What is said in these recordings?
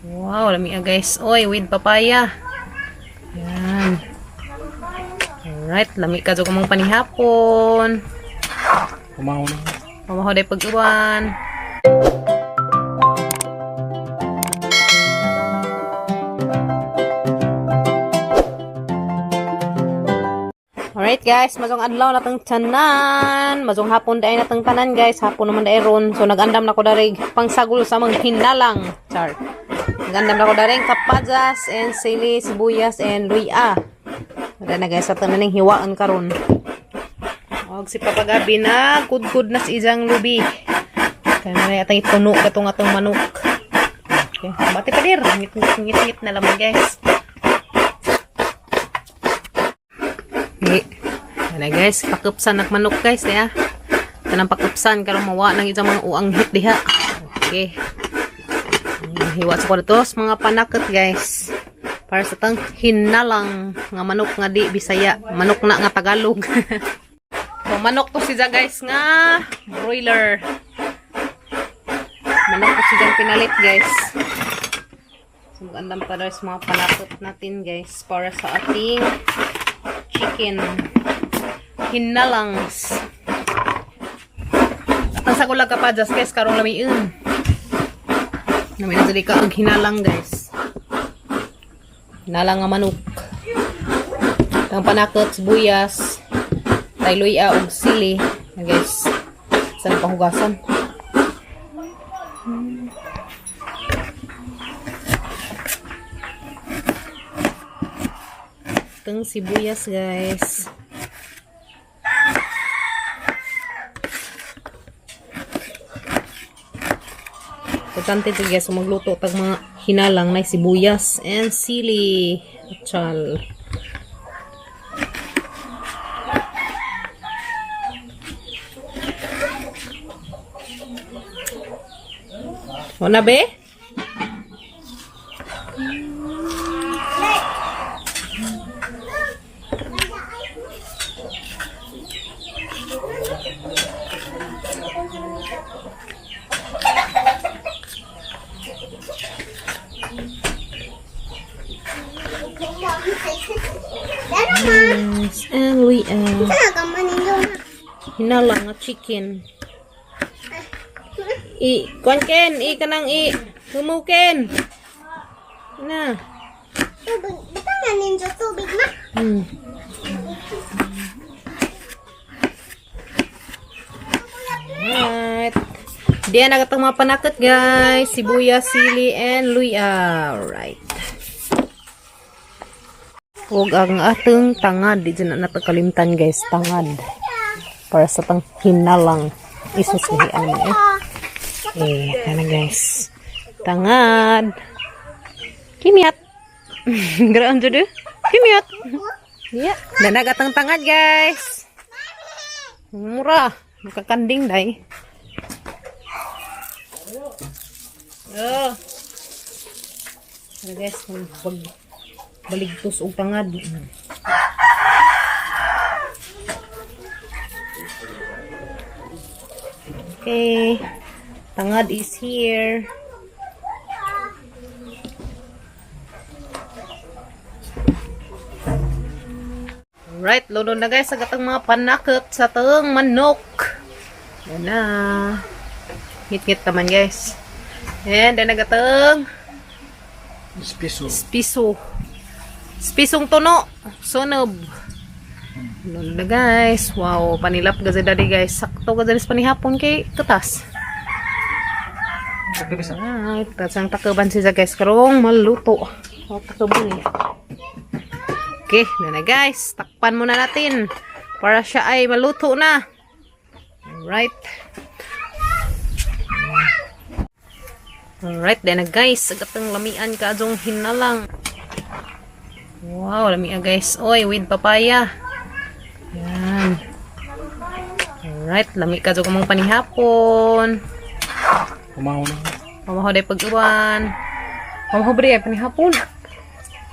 Wow, lami guys. Oy, with papaya. Yan. Alright, lami ka dyan mong panihapon. Kumaho na. Pamaho day pag-iwan. Alright guys, mazong adlaw natang tanan. Mazong hapon day natang tanan guys. Hapon naman day ron. So nagandam na ko darig pangsagol sa mga hinalang. Char. Nagandam na ko darig kapajas and sili, sibuyas and luya. Wala na guys, ato na ning hiwaan karon. Og si papagabi na kudkud na si isang lubi. Kaya na atang ituno katong atong manok. Okay, bati pa dir. Ngit-ngit na lamang guys. Yan guys, pakupsan nak manok guys ya. Kanang pakupsan karon mawa nang isang mga uang hit diha. Okay. Hiwa sa ko dito mga panakot guys. Para sa tang hinalang nga manok nga di Bisaya, manok na nga Tagalog. So manok to siya guys nga broiler. Manok to siya pinalit guys. So magandang para sa mga panakot natin guys para sa ating chicken hinalangs. Ang sagulag ka pa just guys karong lamiin. Nami na dali ka ang hinalang guys. Hinalang nga manok. Ang panakot, sibuyas, tayloya og sili na guys. Saan pahugasan? Itong sibuyas guys. Importante ito guys, magluto tag mga hinalang na sibuyas and sili. Achal. O na be? Yes, and we hinalang nga chicken. Kuanken, kanang humukin. Na. Tubig. Basta nga ninja tubig na. Alright. Diyan nagatang mga panakot guys. Sibuyas, sili, and luya. Alright. Huwag ang atong tangad. Di dyan na natakalimtan guys. Tangad. Para sa tang hinalang. Isusuhian mo kana guys. Tangad. Kimiat. Graan dyan Kimiat. Yeah. Nanagatang tangad guys. Murah. Makakanding day. Oh. Ano guys, baligtos og tangad. Okay. Tangad is here. Alright, luto na guys sa gatang mga panakot sa tang manok. Yan na. Hit-hit naman guys. And then nagatang spiso. Spisong tuno. Sunob. Luto na guys. Wow, panilap gaza dadi guys. Sakto gaza sa panihapon kay katas. Alright, tatsang takaban siya guys. Karong maluto. Takaban eh. Okay, na guys. Takpan muna natin. Para siya ay maluto na. Alright. Alright, then na guys. Agatang lamian ka adong hinalang. Wow, lamian guys. Oy, with papaya. Yan. Alright, lami ka adong mong panihapon. Kumaho na. Pamaho day pag-iwan. Pamaho bri ay panihapon.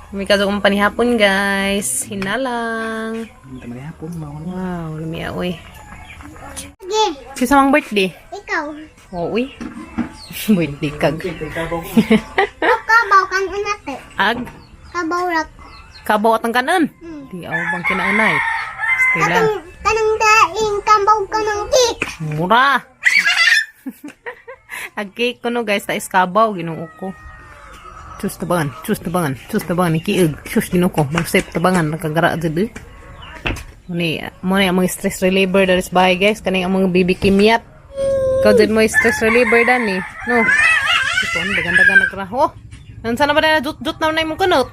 Lami ka adong mong panihapon guys. Hinalang. Wow, lami oy. Si samang birthday? Ikaw. Oo, uy. Birthday kag. Ikaw. kabaw kan unate. Ag, Kabaw rak. kabaw at ang kanan. Hmm. Di ako bang kinaunay. Stila. Kanang daing kabaw ka ng cake. Mura. Ag cake ko no guys, tayo kabaw, ginoo ko. Sus tabangan, ikiig. Sus ginoo ko, mag-step tabangan, nakagara dito. Muna ang mga stress reliever dari sa bahay guys, kanang ang mga bibi kimyat. Ikaw dyan mo stress reliever dan eh. No. Ito, ang dagan-dagan nagraho. Nansa na ba na jut-jut na imong kunot?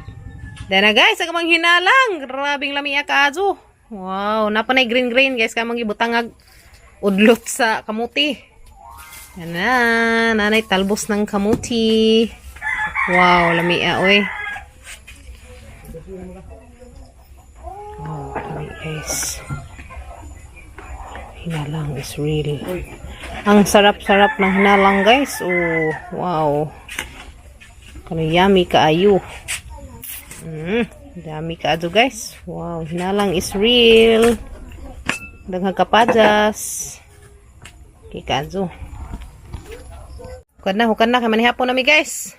Dahil na guys, ang mga hinalang. Grabing lamiya ka azo. Wow, napanay green-green guys, kamang ibutangag udlot sa kamuti. Yan na, nanay talbos ng kamuti. Wow, lamiya oy. Wow, lamiya guys. Hinalang is real. Ang sarap-sarap ng hinalang guys. Oh, wow. Kano yummy kaayo. Dami kaayo guys. Wow, hinalang is real. Daghang kapadas. Okay kaayo. Hukan na kay manihapon nami guys.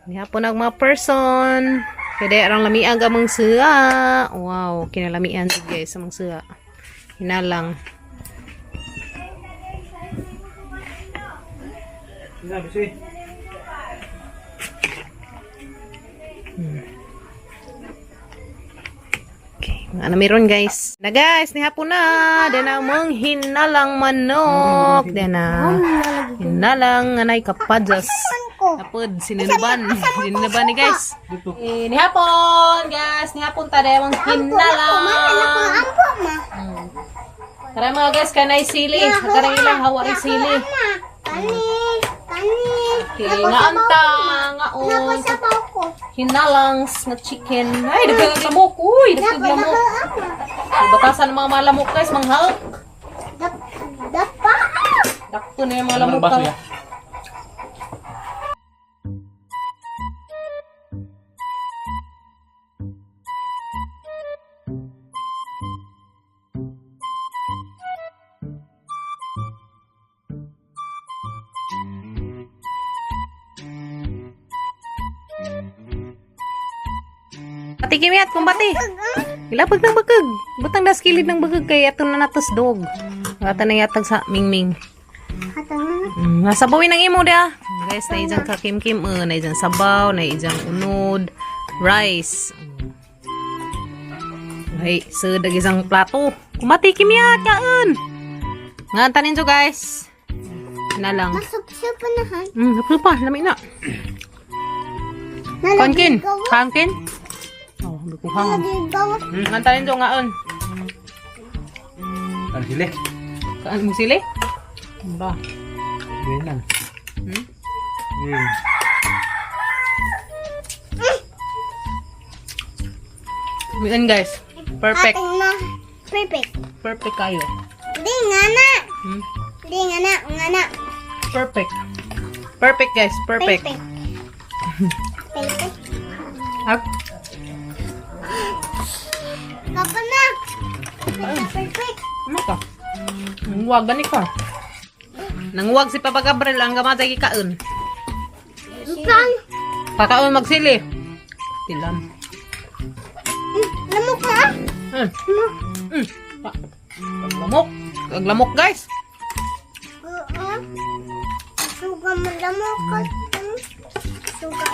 Manihapon ang mga person. Kaya arang lamiag amang suya. Wow, kinalamian guys amang suya. Hinalang. Okay, ano meron guys? Na guys, ni hapon na. Dan na mong hinalang manok. Dan na hinalang anay kapadas. Tapod sininuban. Sininuban ni guys. Ni hapon guys, ni hapon ta da mong hinalang. Ampo ma. Karang mga guys kanay sili. Karang ilang hawa rin sili. Kani. Okay, nga anta, nga on. Napasabaw ko. Hinalangs nga chicken. Ay, dagdag lamok. Uy, dagdag lamok. Batasan ng mga malamok guys, manghal. Dapa. Dakto na yung mga lamok. Pati kimiyat, kumbati. Ilapag ng bagag. Butang das kilid ng bagag kay ato na natos dog. Ata na yatag sa mingming. Nasabawin ng imo dia. Guys, na ijang kakimkim, na ijang sabaw, na ijang unod, rice. Ay, sedag isang plato. Kumbati kimiyat, kaan. Ngantanin jo guys. Na lang. Masupsup na han. Haplupa, lami na. Kankin, kankin. Oh, bikuhang. Gawa. Ngantanin jo ngaon. Ano sila? Kaan mo sili? Ba. Ganyan. Ganyan. Yan guys. Perfect. Ating na. Perfect. Perfect kayo. Di nga na. Di nga na. Perfect. Perfect guys. Perfect. Perfect. Hag. Kapa na. Perfect. Ano ka? Nanguwag gani ka. Nanguwag si Papa Gabriel ang gamatay kikaon. Bukan. Pakaon magsili. Tilam. Lamok na. Lamok. Lamok guys. Suga mo lamok ka. Suga.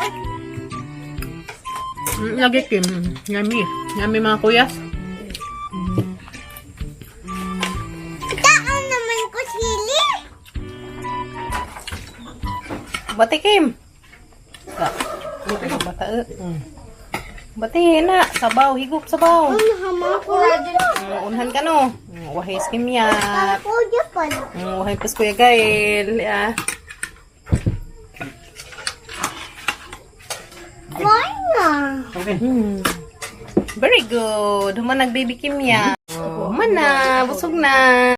Lagi kim. Yummy. Yummy mga kuyas. Taan naman ko sili. Bati kim. Bata. Bati na. Sabaw. Higop sabaw. Ano hama ko? Unhan ka no. Wahay skimyat. Ako Japan. Wahay pas kuya Gael. Why na? Very good. Human nag-baby kimya. Human na. Busog na.